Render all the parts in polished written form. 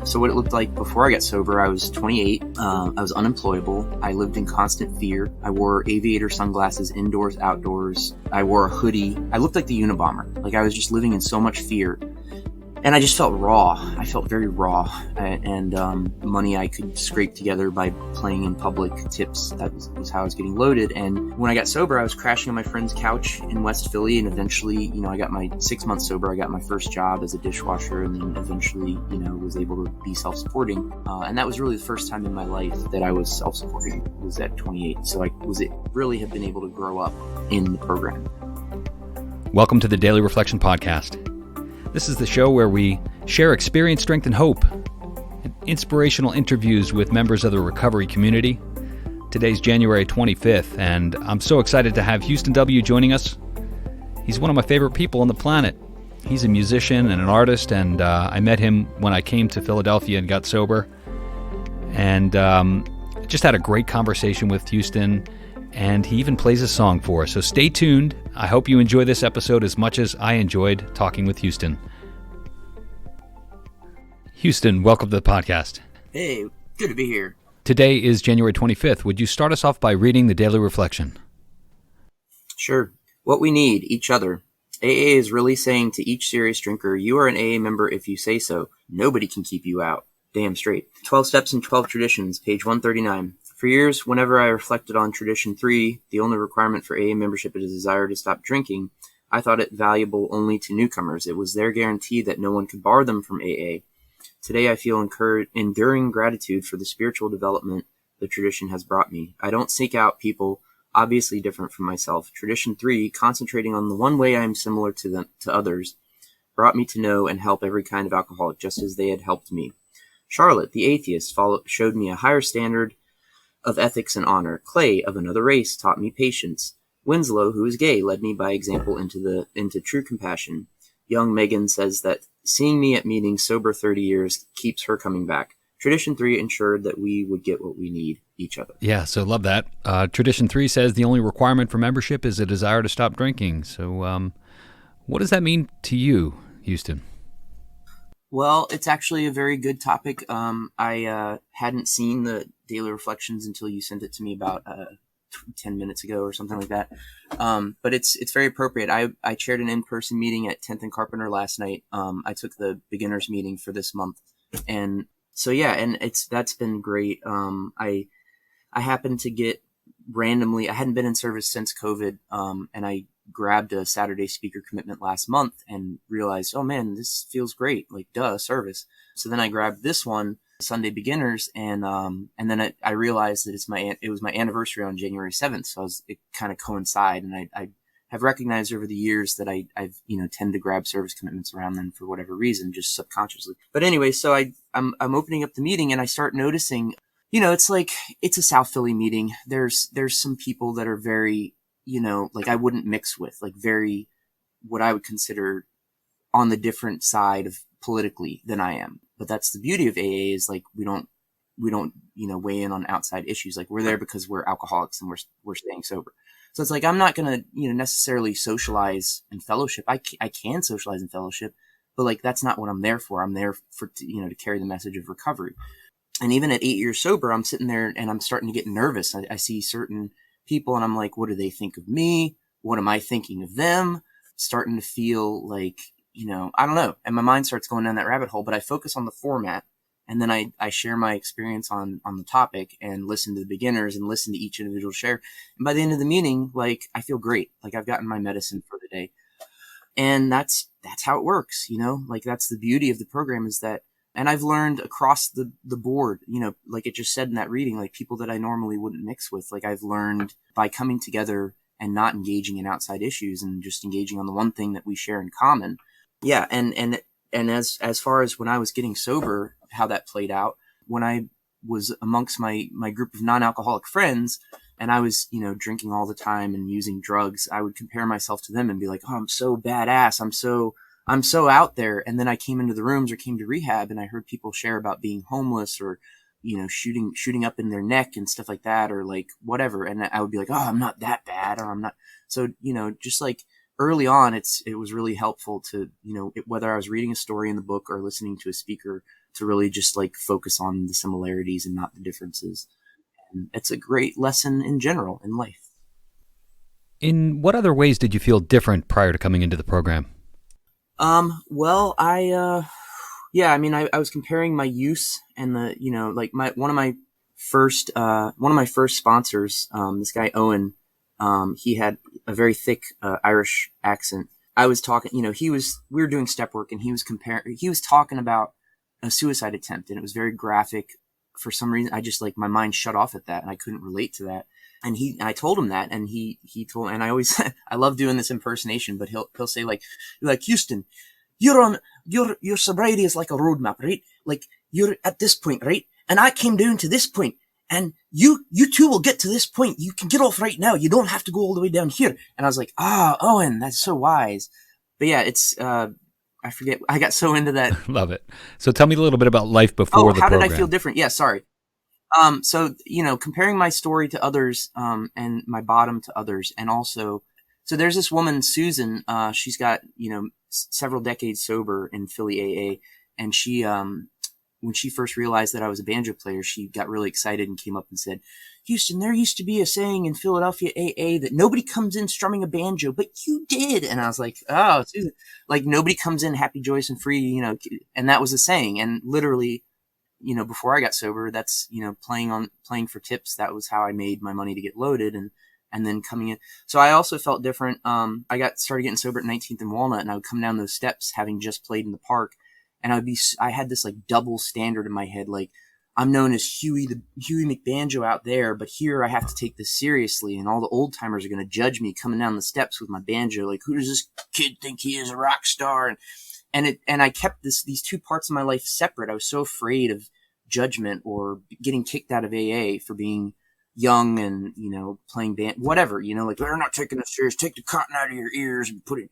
So what it looked like before I got sober, I was 28. I was unemployable. I lived in constant fear. I wore aviator sunglasses indoors, outdoors. I wore a hoodie. I looked like the Unabomber. Like I was just living in so much fear. And I just felt raw. I felt very raw. And money I could scrape together by playing in public tips. That was how I was getting loaded. And when I got sober, I was crashing on my friend's couch in West Philly. And eventually, I got my 6 months sober. I got my first job as a dishwasher. And then eventually, was able to be self-supporting. And that was really the first time in my life that I was self-supporting, was at 28. So really have been able to grow up in the program. Welcome to the Daily Reflection Podcast. This is the show where we share experience, strength, and hope, and inspirational interviews with members of the recovery community. Today's January 25th, and I'm so excited to have Huston W. joining us. He's one of my favorite people on the planet. He's a musician and an artist, and I met him when I came to Philadelphia and got sober. And just had a great conversation with Huston, and he even plays a song for us. So stay tuned. I hope you enjoy this episode as much as I enjoyed talking with Huston. Huston, welcome to the podcast. Hey, good to be here. Today is January 25th. Would you start us off by reading the Daily Reflection? Sure. What we need, each other. AA is really saying to each serious drinker, you are an AA member if you say so. Nobody can keep you out. Damn straight. 12 Steps and 12 Traditions, page 139. For years, whenever I reflected on Tradition 3, the only requirement for AA membership is a desire to stop drinking, I thought it valuable only to newcomers. It was their guarantee that no one could bar them from AA. Today, I feel enduring gratitude for the spiritual development the tradition has brought me. I don't seek out people obviously different from myself. Tradition 3, concentrating on the one way I am similar to others, brought me to know and help every kind of alcoholic, just as they had helped me. Charlotte, the atheist, showed me a higher standard of ethics and honor. Clay, of another race, taught me patience. Winslow, who is gay, led me by example into true compassion. Young Megan says that seeing me at meetings sober 30 years keeps her coming back. Tradition 3 ensured that we would get what we need, each other. Yeah, so love that. Tradition 3 says the only requirement for membership is a desire to stop drinking. So what does that mean to you, Huston? Well, it's actually a very good topic. I hadn't seen the Daily Reflections until you sent it to me about 10 minutes ago or something like that. But it's very appropriate. I chaired an in-person meeting at 10th and Carpenter last night. I took the beginners meeting for this month. And so, yeah, and that's been great. I happened to get randomly, I hadn't been in service since COVID. And I grabbed a Saturday speaker commitment last month and realized, oh man, this feels great. Like, service. So then I grabbed this one, Sunday beginners, and then I realized that it was my anniversary on January 7th. So it kind of coincide. And I have recognized over the years that I've tend to grab service commitments around them for whatever reason, just subconsciously. But anyway, so I'm opening up the meeting and I start noticing, it's like, it's a South Philly meeting. There's some people that are very, like I wouldn't mix with, like very, what I would consider on the different side of politically than I am. But that's the beauty of AA, is like, we don't, weigh in on outside issues. Like, we're there because we're alcoholics and we're staying sober. So it's like, I'm not going to, necessarily socialize and fellowship. I can socialize and fellowship, but like, that's not what I'm there for. I'm there for, to carry the message of recovery. And even at 8 years sober, I'm sitting there and I'm starting to get nervous. I see certain people and I'm like, what do they think of me? What am I thinking of them? Starting to feel like, I don't know. And my mind starts going down that rabbit hole, but I focus on the format. And then I share my experience on the topic and listen to the beginners and listen to each individual share. And by the end of the meeting, like, I feel great. Like, I've gotten my medicine for the day. And that's how it works, like, that's the beauty of the program, is that, and I've learned across the board, like it just said in that reading, like people that I normally wouldn't mix with, like I've learned by coming together and not engaging in outside issues and just engaging on the one thing that we share in common. Yeah. And as far as when I was getting sober, how that played out, when I was amongst my group of non-alcoholic friends and I was, drinking all the time and using drugs, I would compare myself to them and be like, oh, I'm so badass. I'm so out there. And then I came into the rooms or came to rehab and I heard people share about being homeless or, shooting up in their neck and stuff like that, or like whatever. And I would be like, oh, I'm not that bad, or I'm not. So, just like early on, it was really helpful to, whether I was reading a story in the book or listening to a speaker, to really just like focus on the similarities and not the differences. And it's a great lesson in general in life. In what other ways did you feel different prior to coming into the program? Well, yeah, I mean, I was comparing my use and like one of my first sponsors, this guy, Owen, he had a very thick, Irish accent. I was talking, we were doing step work and he was talking about a suicide attempt, and it was very graphic. For some reason, I just my mind shut off at that and I couldn't relate to that. And I told him that, and he told, and I always, I love doing this impersonation, but he'll say like, Huston, your sobriety is like a roadmap, right? Like you're at this point, right? And I came down to this point, and you too will get to this point. You can get off right now. You don't have to go all the way down here. And I was like, Owen, that's so wise. But yeah, it's, I forget. I got so into that. Love it. So tell me a little bit about life before the program. How did I feel different? Yeah, sorry. So, comparing my story to others, and my bottom to others. And also, so there's this woman, Susan, she's got, several decades sober in Philly AA. And she, when she first realized that I was a banjo player, she got really excited and came up and said, Huston, there used to be a saying in Philadelphia AA that nobody comes in strumming a banjo, but you did. And I was like, oh, Susan, like nobody comes in happy, joyous, and free, and that was a saying. And literally, before I got sober, that's, playing for tips. That was how I made my money to get loaded, and then coming in. So I also felt different. I started getting sober at 19th and Walnut, and I would come down those steps having just played in the park. And I had this like double standard in my head. Like I'm known as Huey McBanjo out there, but here I have to take this seriously. And all the old timers are going to judge me coming down the steps with my banjo. Like, who does this kid think he is, a rock star? And I kept these two parts of my life separate. I was so afraid of judgment or getting kicked out of AA for being young and, playing band, whatever, like, they're not taking us serious. Take the cotton out of your ears and put it.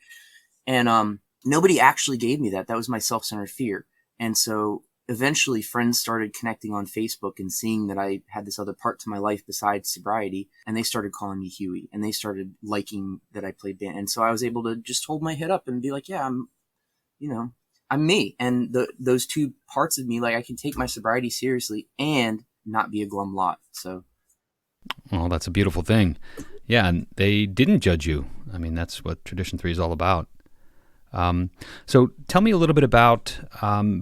And, nobody actually gave me that. That was my self-centered fear. And so eventually friends started connecting on Facebook and seeing that I had this other part to my life besides sobriety. And they started calling me Huey, and they started liking that I played band. And so I was able to just hold my head up and be like, yeah, I'm me. And those two parts of me, like I can take my sobriety seriously and not be a glum lot. So. Oh, that's a beautiful thing. Yeah. And they didn't judge you. I mean, that's what Tradition 3 is all about. So tell me a little bit about,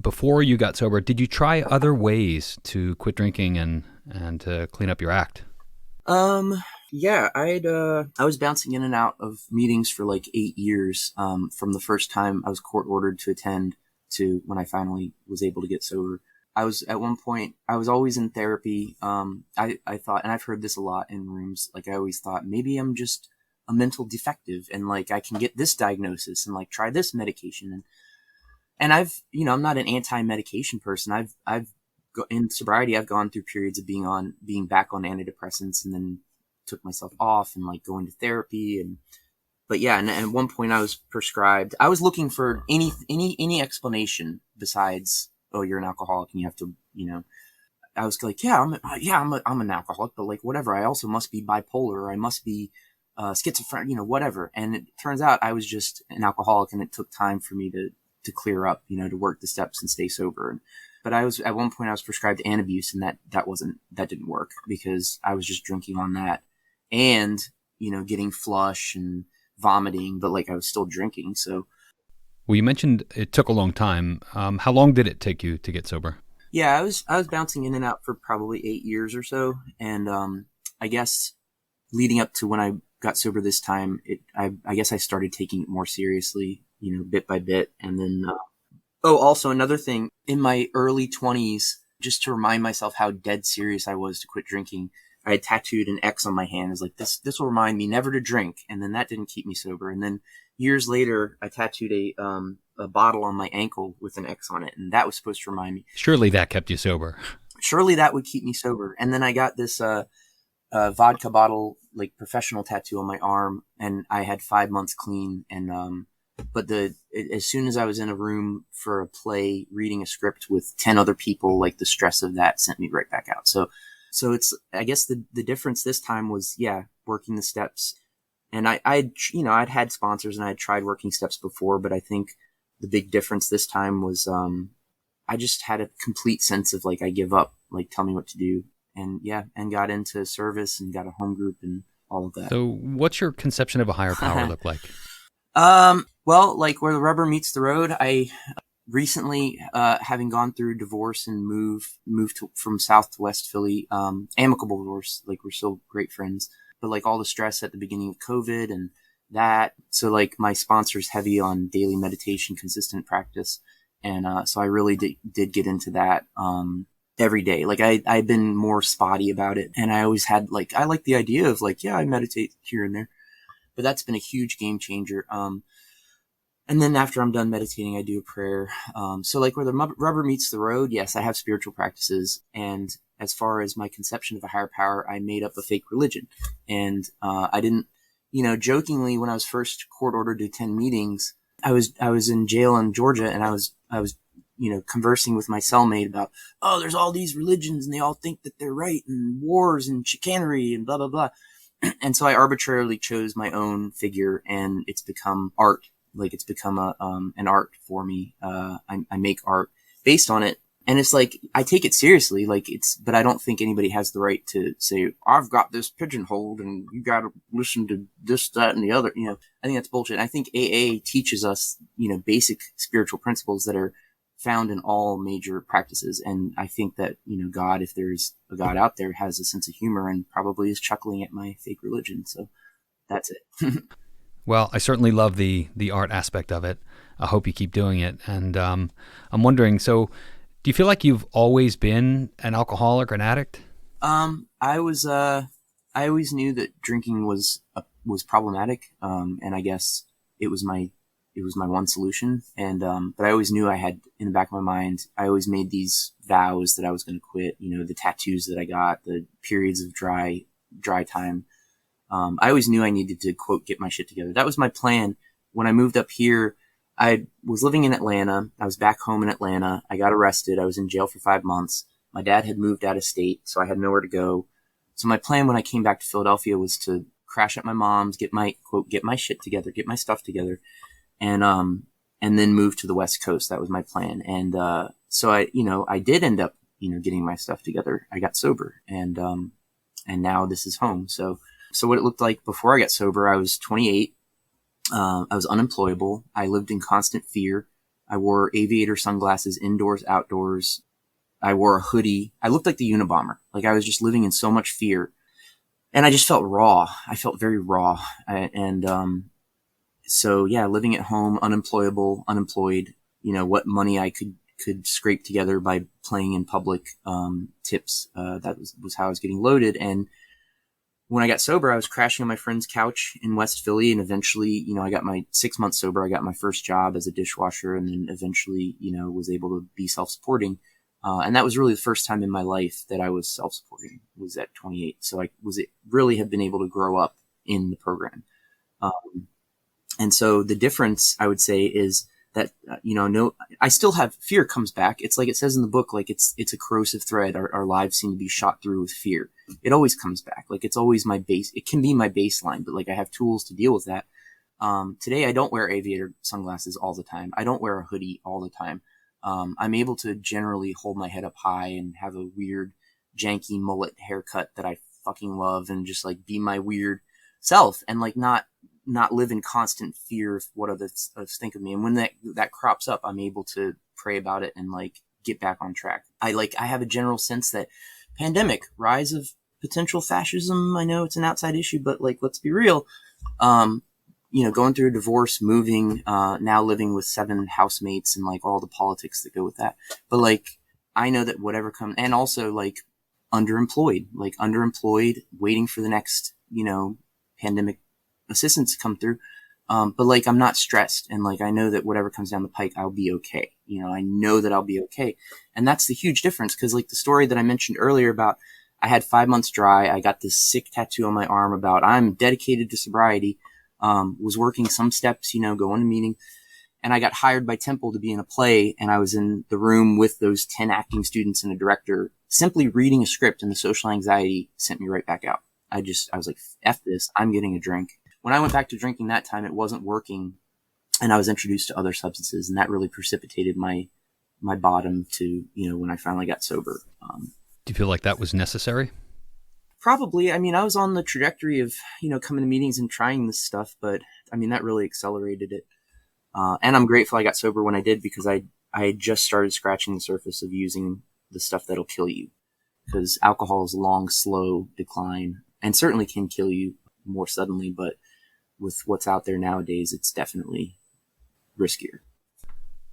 before you got sober, did you try other ways to quit drinking and to clean up your act? Yeah, I was bouncing in and out of meetings for like 8 years, from the first time I was court ordered to attend to when I finally was able to get sober. At one point, I was always in therapy. I thought, and I've heard this a lot in rooms, like I always thought maybe I'm just a mental defective and like I can get this diagnosis and like try this medication. And I've, I'm not an anti-medication person. In sobriety, I've gone through periods of being back on antidepressants and then took myself off and like going to therapy. But yeah, and at one point I was prescribed, I was looking for any explanation besides, oh, you're an alcoholic and you have to, I was like, I'm an alcoholic, but like whatever. I also must be bipolar. Or I must be schizophrenic, whatever. And it turns out I was just an alcoholic, and it took time for me to clear up, to work the steps and stay sober. But at one point I was prescribed Antabuse, and that didn't work because I was just drinking on that and, getting flush and vomiting, but like I was still drinking. So. Well, you mentioned it took a long time. How long did it take you to get sober? Yeah, I was bouncing in and out for probably 8 years or so. And, I guess leading up to when I got sober this time, I guess I started taking it more seriously, bit by bit. And then, also another thing, in my early 20s, just to remind myself how dead serious I was to quit drinking, I had tattooed an X on my hand. I was like, this will remind me never to drink. And then that didn't keep me sober. And then years later, I tattooed a bottle on my ankle with an X on it. And that was supposed to remind me. Surely that kept you sober. Surely that would keep me sober. And then I got this, vodka bottle, like professional tattoo on my arm, and I had 5 months clean. And, but as soon as I was in a room for a play, reading a script with 10 other people, like the stress of that sent me right back out. So it's, I guess the difference this time was, working the steps, And I'd had sponsors and I'd tried working steps before, but I think the big difference this time was, I just had a complete sense of like, I give up, like, tell me what to do. And yeah, and got into service and got a home group and all of that. So what's your conception of a higher power look like? Well, like where the rubber meets the road, I recently, having gone through divorce and moved from South to West Philly, amicable divorce, like we're still great friends, but like all the stress at the beginning of COVID and that. So like my sponsor's heavy on daily meditation, consistent practice. And, so I really did get into that, every day. Like I've been more spotty about it. And I always had like, I like the idea of like, yeah, I meditate here and there, but that's been a huge game changer. And then after I'm done meditating, I do a prayer. So like where the rubber meets the road, yes, I have spiritual practices. And as far as my conception of a higher power, I made up a fake religion. And, I didn't, jokingly, when I was first court ordered to attend meetings, I was in jail in Georgia and I was, conversing with my cellmate about, oh, there's all these religions and they all think that they're right and wars and chicanery and blah, blah, blah. And so I arbitrarily chose my own figure and it's become art. Like it's become an art for me. I make art based on it. And it's like, I take it seriously, but I don't think anybody has the right to say, I've got this pigeonholed and you got to listen to this, that, and the other. I think that's bullshit. I think AA teaches us, basic spiritual principles that are found in all major practices. And I think that, God, if there's a God out there, has a sense of humor and probably is chuckling at my fake religion. So that's it. Well, I certainly love the art aspect of it. I hope you keep doing it. And I'm wondering, so do you feel like you've always been an alcoholic or an addict? I always knew that drinking was problematic. And I guess it was my one solution. And, but I always knew I had in the back of my mind, I always made these vows that I was going to quit, the tattoos that I got, the periods of dry time. I always knew I needed to, quote, get my shit together. That was my plan. When I moved up here, I was living in Atlanta. I was back home in Atlanta. I got arrested. I was in jail for 5 months. My dad had moved out of state, so I had nowhere to go. So my plan when I came back to Philadelphia was to crash at my mom's, get my, quote, get my shit together, get my stuff together, and then move to the West Coast. That was my plan. And, so I did end up, getting my stuff together. I got sober and now this is home. So what it looked like before I got sober, I was 28. I was unemployable. I lived in constant fear. I wore aviator sunglasses indoors, outdoors. I wore a hoodie. I looked like the Unabomber. Like I was just living in so much fear. And I just felt raw. I felt very raw. So yeah, living at home, unemployed, what money I could scrape together by playing in public, tips. That was how I was getting loaded. And when I got sober, I was crashing on my friend's couch in West Philly. And eventually, I got my 6 months sober. I got my first job as a dishwasher and then eventually, was able to be self-supporting. And that was really the first time in my life that I was self-supporting, was at 28. So really have been able to grow up in the program. And so the difference I would say is that, I still have fear comes back. It's like it says in the book, like it's a corrosive thread. Our lives seem to be shot through with fear. It always comes back. Like it's always my base. It can be my baseline, but like I have tools to deal with that. Today I don't wear aviator sunglasses all the time. I don't wear a hoodie all the time. I'm able to generally hold my head up high and have a weird janky mullet haircut that I fucking love and just like be my weird self and like not live in constant fear of what others think of me. And when that crops up, I'm able to pray about it and like get back on track. I have a general sense that pandemic, rise of potential fascism. I know it's an outside issue, but like, let's be real. Going through a divorce, moving, now living with 7 housemates and like all the politics that go with that. But like, I know that whatever comes, and also like underemployed, waiting for the next, pandemic assistance to come through. But like, I'm not stressed. And like, I know that whatever comes down the pike, I'll be okay. I know that I'll be okay. And that's the huge difference. Cause like the story that I mentioned earlier about, I had 5 months dry. I got this sick tattoo on my arm about I'm dedicated to sobriety. Was working some steps, going to meeting. And I got hired by Temple to be in a play. And I was in the room with those 10 acting students and a director, simply reading a script, and the social anxiety sent me right back out. I was like, F this, I'm getting a drink. when I went back to drinking that time, it wasn't working, and I was introduced to other substances, and that really precipitated my bottom to, when I finally got sober. Do you feel like that was necessary? Probably. I mean, I was on the trajectory of, coming to meetings and trying this stuff, but I mean, that really accelerated it. And I'm grateful I got sober when I did, because I had just started scratching the surface of using the stuff that'll kill you, because alcohol is a long, slow decline and certainly can kill you more suddenly. But with what's out there nowadays, it's definitely riskier.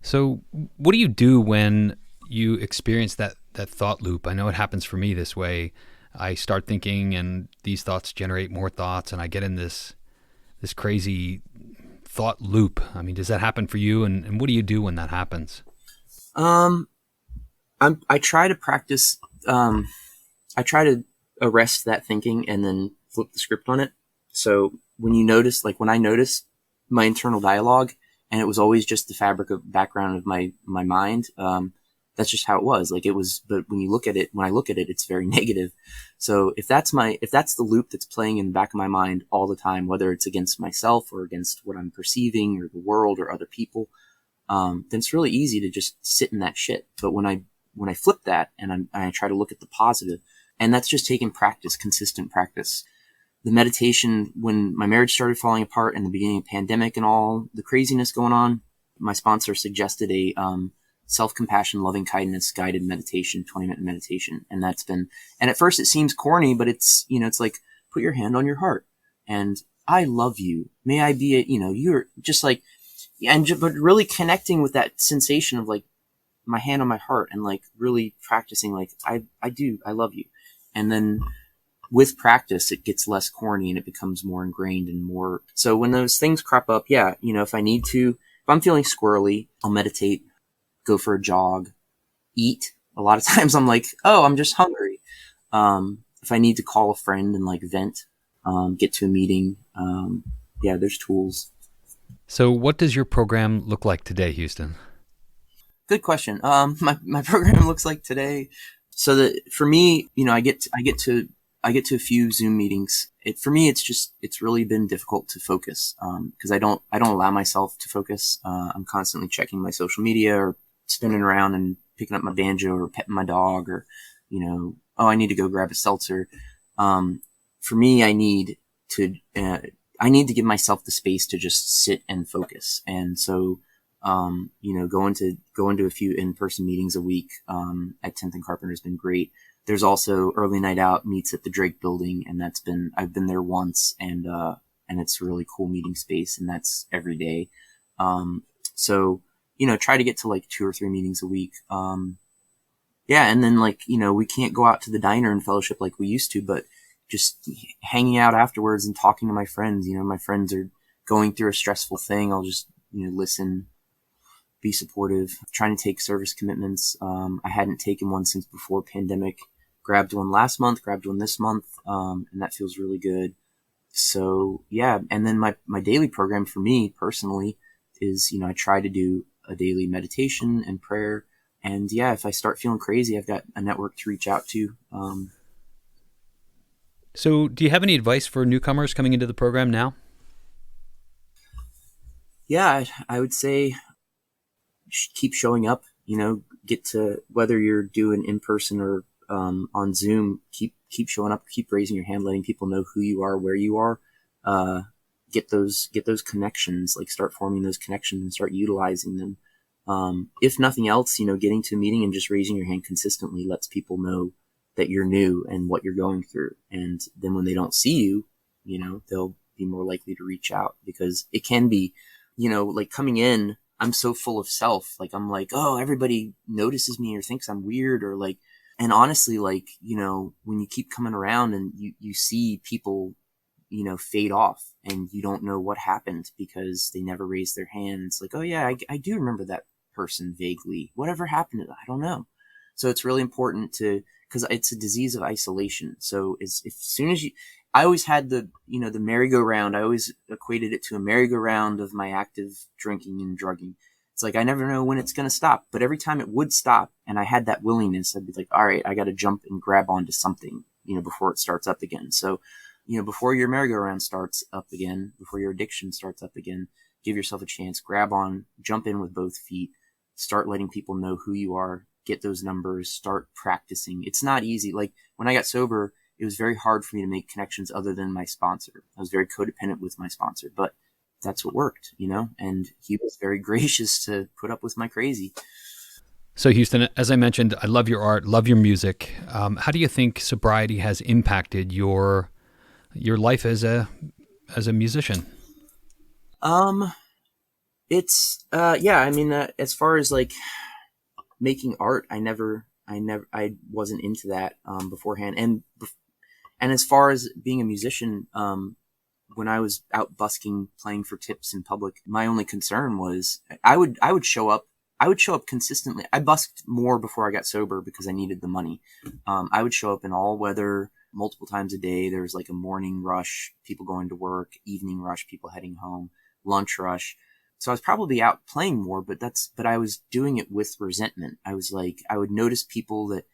So what do you do when you experience that thought loop? I know it happens for me this way. I start thinking, and these thoughts generate more thoughts, and I get in this crazy thought loop. I mean, does that happen for you? And what do you do when that happens? I try to practice. I try to arrest that thinking and then flip the script on it. So when I notice my internal dialogue, and it was always just the fabric of background of my mind, that's just how it was. Like, it was, but when I look at it, it's very negative. So if that's the loop that's playing in the back of my mind all the time, whether it's against myself or against what I'm perceiving or the world or other people, then it's really easy to just sit in that shit. But when I flip that and I try to look at the positive, and that's just taking practice, consistent practice. The meditation, when my marriage started falling apart in the beginning of the pandemic and all the craziness going on, my sponsor suggested a self-compassion, loving kindness guided meditation, 20-minute meditation. And at first it seems corny, but it's like, put your hand on your heart and I love you. May I be you're just like, but really connecting with that sensation of like my hand on my heart, and like really practicing, like, I love you. And then with practice, it gets less corny and it becomes more ingrained and more. So when those things crop up, if I'm feeling squirrely, I'll meditate, go for a jog, eat. A lot of times I'm like, oh, I'm just hungry. If I need to call a friend and like vent, get to a meeting, there's tools. So what does your program look like today, Huston? Good question. My program looks like today. So that for me, I get to a few Zoom meetings. For me, it's really been difficult to focus, because I don't allow myself to focus. I'm constantly checking my social media or spinning around and picking up my banjo or petting my dog, or, I need to go grab a seltzer. For me, I need to give myself the space to just sit and focus. And so, going to a few in-person meetings a week, at 10th and Carpenter has been great. There's also Early Night Out meets at the Drake building, and I've been there once, and it's a really cool meeting space, and that's every day. So, try to get to like 2 or 3 meetings a week. And then we can't go out to the diner and fellowship like we used to, but just hanging out afterwards and talking to my friends. My friends are going through a stressful thing. I'll just, listen, be supportive, trying to take service commitments. I hadn't taken one since before pandemic. Grabbed one last month, grabbed one this month, and that feels really good. So, yeah. And then my daily program for me personally is, I try to do a daily meditation and prayer. And if I start feeling crazy, I've got a network to reach out to. So do you have any advice for newcomers coming into the program now? Yeah, I would say keep showing up, get to, whether you're doing in person or on Zoom, keep showing up, keep raising your hand, letting people know who you are, where you are. Get those connections, like start forming those connections and start utilizing them. If nothing else, getting to a meeting and just raising your hand consistently lets people know that you're new and what you're going through. And then when they don't see you, they'll be more likely to reach out, because it can be, like coming in, I'm so full of self. Like, I'm like, oh, everybody notices me or thinks I'm weird, or like, and honestly, like, when you keep coming around and you see people, fade off and you don't know what happened because they never raised their hand. It's like, oh yeah, I do remember that person vaguely. Whatever happened to them? I don't know. So it's really important because it's a disease of isolation. So as soon as I always had the merry-go-round. I always equated it to a merry-go-round of my active drinking and drugging. It's like, I never know when it's going to stop, but every time it would stop and I had that willingness, I'd be like, all right, I got to jump and grab onto something, before it starts up again. So, before your merry-go-round starts up again, before your addiction starts up again, give yourself a chance, grab on, jump in with both feet, start letting people know who you are, get those numbers, start practicing. It's not easy. Like when I got sober, it was very hard for me to make connections other than my sponsor. I was very codependent with my sponsor, but that's what worked, and he was very gracious to put up with my crazy. So Huston, as I mentioned, I love your art, love your music. How do you think sobriety has impacted your life as a musician? It's as far as like making art, I wasn't into that beforehand, and as far as being a musician, when I was out busking, playing for tips in public, my only concern was I would show up. I would show up consistently. I busked more before I got sober because I needed the money. I would show up in all weather multiple times a day. There was like a morning rush, people going to work, evening rush, people heading home, lunch rush. So I was probably out playing more, but I was doing it with resentment. I was like, I would notice people that,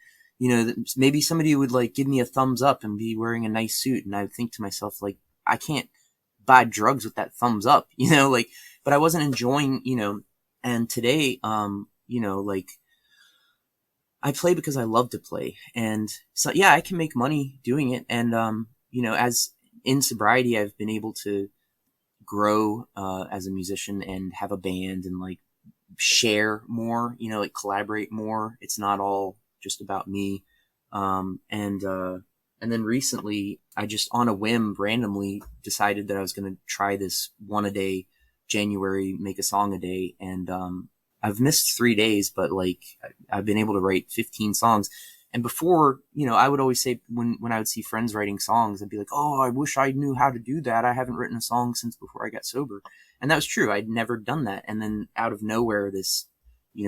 that maybe somebody would like give me a thumbs up and be wearing a nice suit. And I would think to myself, like, I can't buy drugs with that thumbs up, but I wasn't enjoying, and today, like I play because I love to play. And so, yeah, I can make money doing it. And, as in sobriety, I've been able to grow, as a musician and have a band and like share more, like collaborate more. It's not all just about me. And then recently I just on a whim randomly decided that I was going to try this one a day, January, make a song a day. And, I've missed 3 days, but like I've been able to write 15 songs. And before, I would always say when I would see friends writing songs, I'd be like, oh, I wish I knew how to do that. I haven't written a song since before I got sober. And that was true. I'd never done that. And then out of nowhere, this,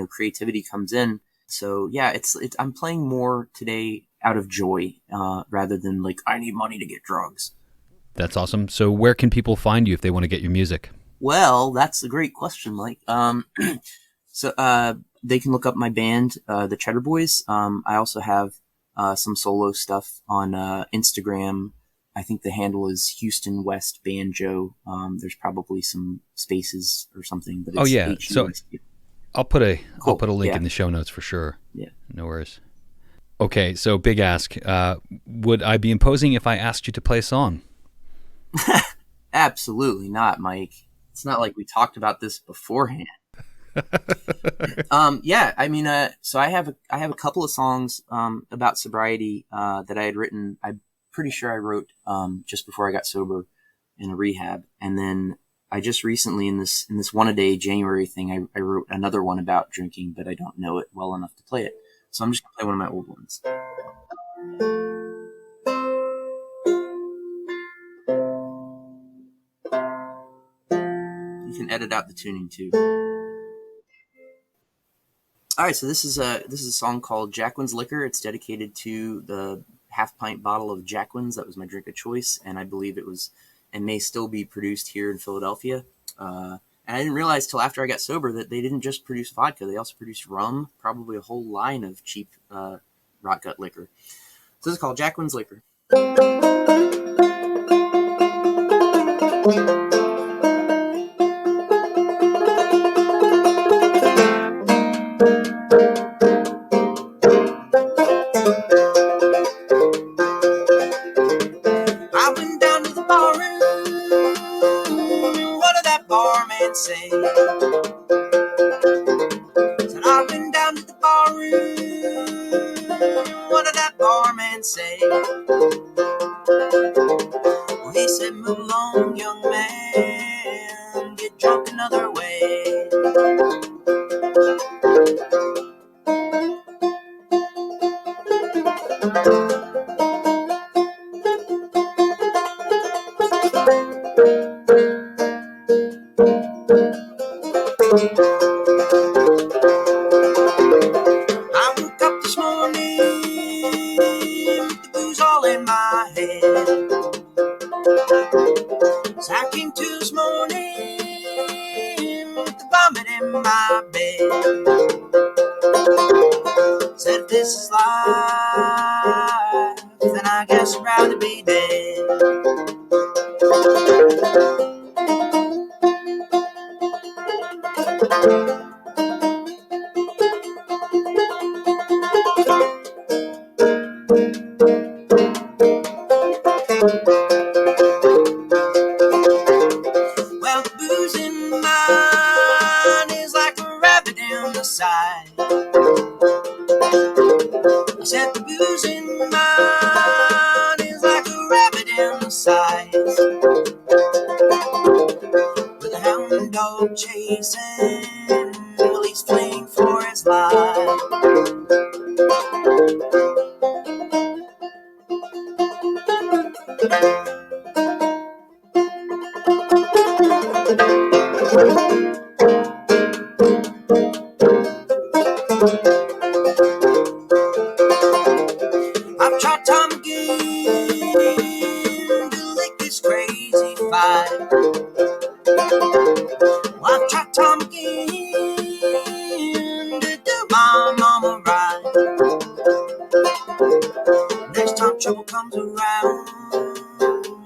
creativity comes in. So yeah, I'm playing more today out of joy, rather than like, I need money to get drugs. That's awesome. So where can people find you if they want to get your music? Well, that's a great question, Mike. So they can look up my band, the Cheddar Boys. I also have some solo stuff on Instagram. I think the handle is Houston West Banjo. There's probably some spaces or something, but it's So I'll put a link Yeah. in the show notes for sure. Yeah. No worries. Okay, so big ask. Would I be imposing if I asked you to play a song? Absolutely not, Mike. It's not like we talked about this beforehand. Yeah, I mean, so I have a couple of songs about sobriety that I had written. I'm pretty sure I wrote just before I got sober in a rehab, and then I just recently in this one a day January thing, I wrote another one about drinking, but I don't know it well enough to play it, so I'm just gonna play one of my old ones. You can edit out the tuning too. All right, so this is a song called Jacquin's Liquor. It's dedicated to the half-pint bottle of Jacquin's. That was my drink of choice, and I believe it was and may still be produced here in Philadelphia. And I didn't realize till after I got sober that they didn't just produce vodka. They also produced rum, probably a whole line of cheap rot gut liquor. So this is called Jacquin's Liquor. I went down to the bar room. What did that barman say? Said I went down to the bar room. What did that barman say? Well, he said, move along, young man. Get drunk another way. I woke up this morning with the booze all in my head. So I came to this morning with the vomit in my bed. Said if this is life, then I guess I'd rather be dead. I said the booze in mine is like a rabbit in the size, with a hound dog chasing, well, he's fleeing for his life. I've tried time again to lick this crazy fight. I've tried time again to do my mama right. Next time trouble comes around,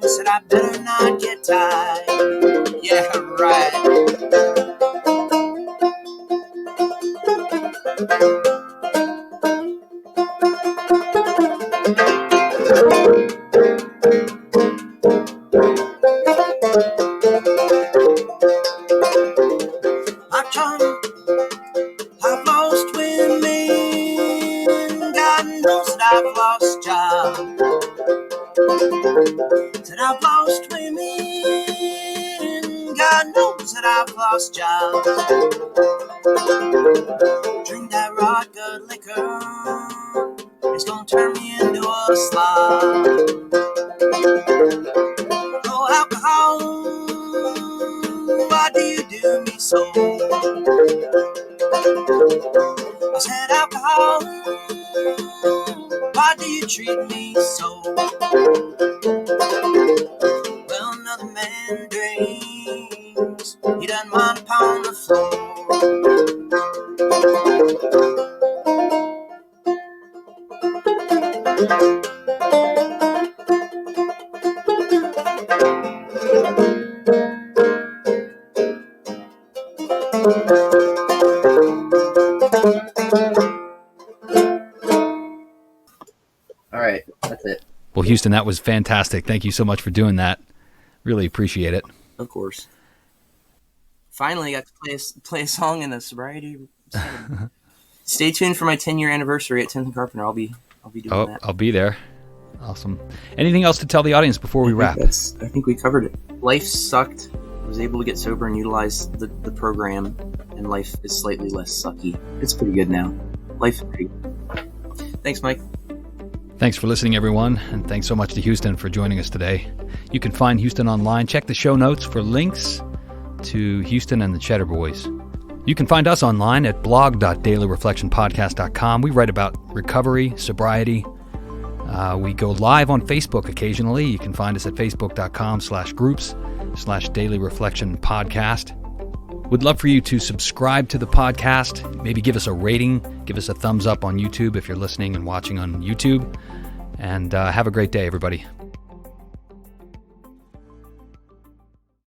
I said I better not get tied. Yeah, right. I've lost women, God knows that I've lost jobs. Said I've lost women, God knows that I've lost jobs. Drink that rot gut liquor, it's gonna turn me into a slob. Oh, alcohol, why do you do me so? I said, alcohol, why do you treat me so? Well, another man drinks, he doesn't mind upon the floor. All right, that's it. Well, Huston, that was fantastic. Thank you so much for doing that. Really appreciate it. Of course. Finally got to play a song in a sobriety setting. Stay tuned for my 10-year anniversary at 10th and Carpenter. I'll be doing that. I'll be there. Awesome. Anything else to tell the audience before we wrap? I think we covered it. Life sucked. I was able to get sober and utilize the program, and life is slightly less sucky. It's pretty good now. Life's pretty good. Thanks, Mike. Thanks for listening, everyone, and thanks so much to Huston for joining us today. You can find Huston online. Check the show notes for links to Huston and the Cheddar Boys. You can find us online at blog.dailyreflectionpodcast.com. We write about recovery, sobriety. We go live on Facebook occasionally. You can find us at facebook.com/groups/dailyreflectionpodcast. We'd love for you to subscribe to the podcast, maybe give us a rating, give us a thumbs up on YouTube if you're listening and watching on YouTube. And have a great day, everybody.